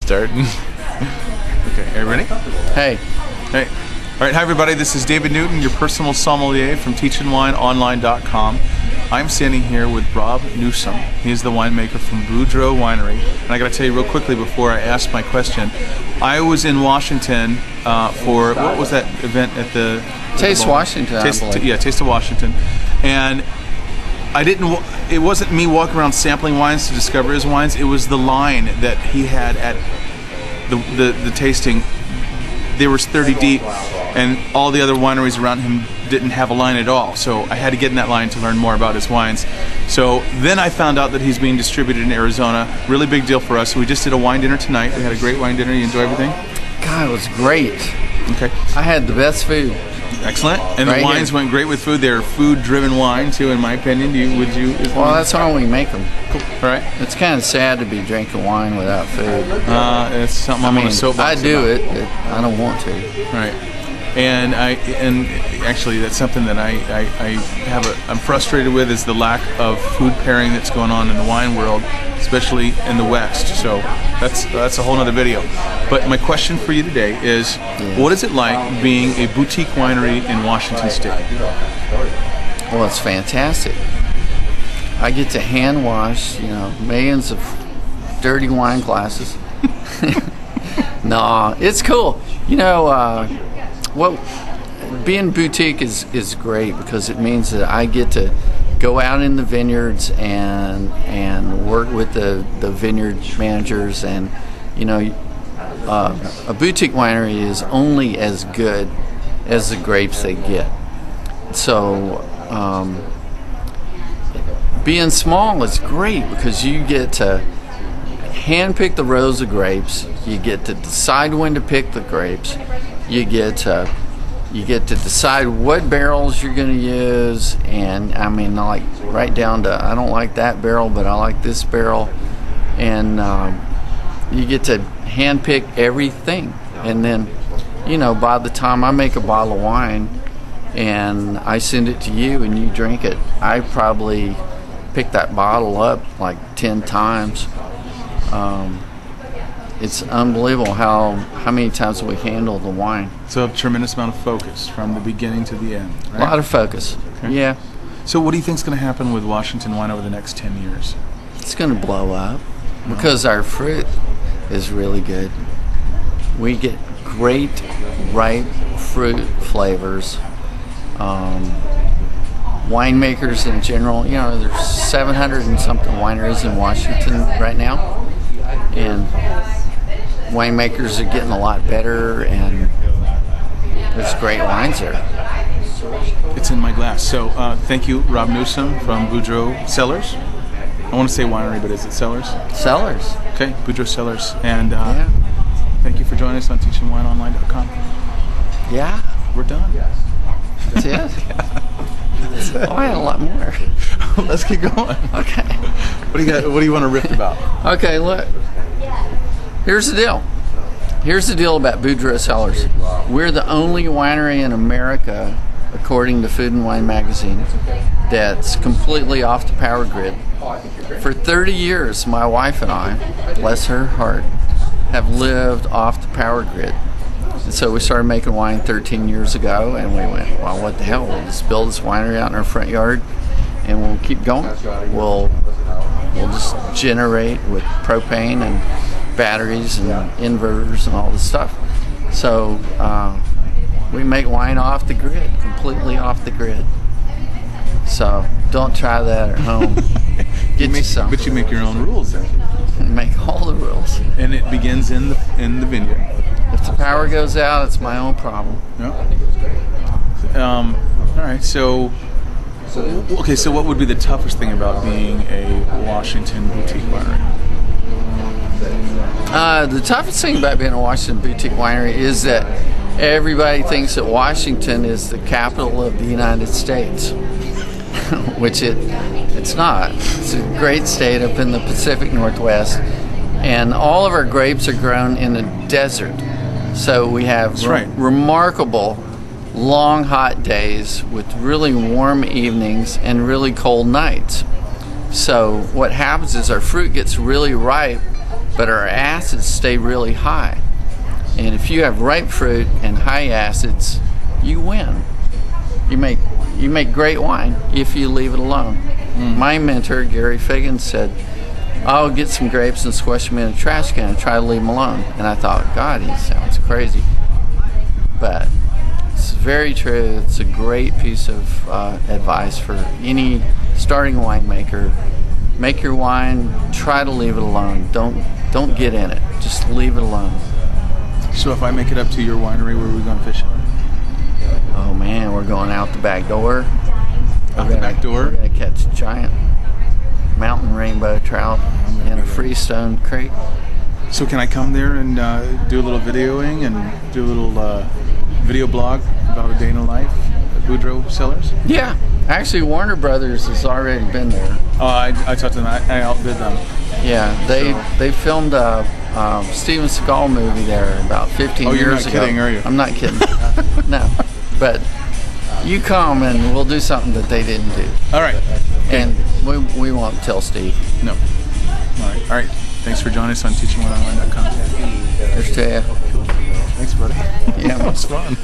starting. Okay, are you ready? Hey. Hey. All right, hi everybody. This is David Newton, your personal sommelier from teachingwineonline.com. I'm standing here with Rob Newsom. He's the winemaker from Boudreaux Winery. And I got to tell you real quickly before I ask my question, I was in Washington for, what was that event at the... Taste Washington, Taste of Washington. And it wasn't me walking around sampling wines to discover his wines. It was the line that he had at the tasting. There was 30 deep, and all the other wineries around him didn't have a line at all. So I had to get in that line to learn more about his wines. So then I found out that he's being distributed in Arizona. Really big deal for us. So we just did a wine dinner tonight. We had a great wine dinner. You enjoy everything? God, it was great. Okay. I had the best food. Excellent. And the wines went great with food. They're food-driven wine, too, in my opinion. Well, that's why we make them. Cool. All right. It's kind of sad to be drinking wine without food. It's something I'm on a soapbox I do about. it, but I don't want to. Right. And actually that's something that I'm frustrated with, is the lack of food pairing that's going on in the wine world, especially in the West. So that's a whole nother video. But my question for you today is, what is it like being a boutique winery in Washington State? Well, it's fantastic. I get to hand wash, millions of dirty wine glasses. No, it's cool. Being boutique is great because it means that I get to go out in the vineyards and work with the vineyard managers, and a boutique winery is only as good as the grapes they get. So being small is great because you get to hand pick the rows of grapes. You get to decide when to pick the grapes. You get to decide what barrels you're going to use, and like right down to, I don't like that barrel, but I like this barrel, and you get to hand pick everything. And then, by the time I make a bottle of wine and I send it to you and you drink it, I probably pick that bottle up like 10 times. It's unbelievable how many times we handle the wine. So a tremendous amount of focus from the beginning to the end, right? A lot of focus, yeah. So what do you think is going to happen with Washington wine over the next 10 years? It's going to blow up because our fruit is really good. We get great, ripe fruit flavors. Winemakers in general, there's 700 and something wineries in Washington right now. And winemakers are getting a lot better, and there's great wines there. It's in my glass. So thank you, Rob Newsom from Boudreaux Cellars. I want to say winery, but is it Cellars? Cellars. Okay, Boudreaux Cellars. And thank you for joining us on teachingwineonline.com. Yeah. We're done. That's it? Oh, I had a lot more. Let's keep going. Okay. What do you got? What do you want to riff about? Okay, look. Here's the deal. Here's the deal about Boudreaux Cellars. We're the only winery in America, according to Food and Wine magazine, that's completely off the power grid. For 30 years, my wife and I, bless her heart, have lived off the power grid. And so we started making wine 13 years ago, and we went, well, what the hell? We'll just build this winery out in our front yard, and we'll keep going. We'll just generate with propane and batteries and inverters and all this stuff. So we make wine off the grid, completely off the grid. So don't try that at home. Get you some. But you make your own rules then. Make all the rules. And it begins in the vineyard. If the power goes out, it's my own problem. Yeah. All right. So what would be the toughest thing about being a Washington boutique winery? The toughest thing about being a Washington boutique winery is that everybody thinks that Washington is the capital of the United States, which it's not. It's a great state up in the Pacific Northwest, and all of our grapes are grown in a desert. So we have remarkable long hot days with really warm evenings and really cold nights. So what happens is our fruit gets really ripe but our acids stay really high. And if you have ripe fruit and high acids, you win. You make great wine if you leave it alone. My mentor, Gary Figgins, said, I'll get some grapes and squash them in a trash can and try to leave them alone. And I thought, God, he sounds crazy. But it's very true. It's a great piece of advice for any starting winemaker. Make your wine, try to leave it alone. Don't get in it. Just leave it alone. So if I make it up to your winery, where are we going fishing? Oh man, we're going out the back door. Out the back door? We're going to catch giant mountain rainbow trout in a freestone creek. So can I come there and do a little videoing and do a little video blog about a day in the life at Boudreaux Cellars? Yeah. Actually, Warner Brothers has already been there. Oh, I talked to them. I outbid them. Yeah, they filmed a Steven Seagal movie there about 15 years ago. You're not kidding, are you? I'm not kidding. No. But you come and we'll do something that they didn't do. All right. And we won't tell Steve. No. All right. Thanks for joining us on teachingonline.com. Here's to you. Thanks, buddy. Yeah. That was fun.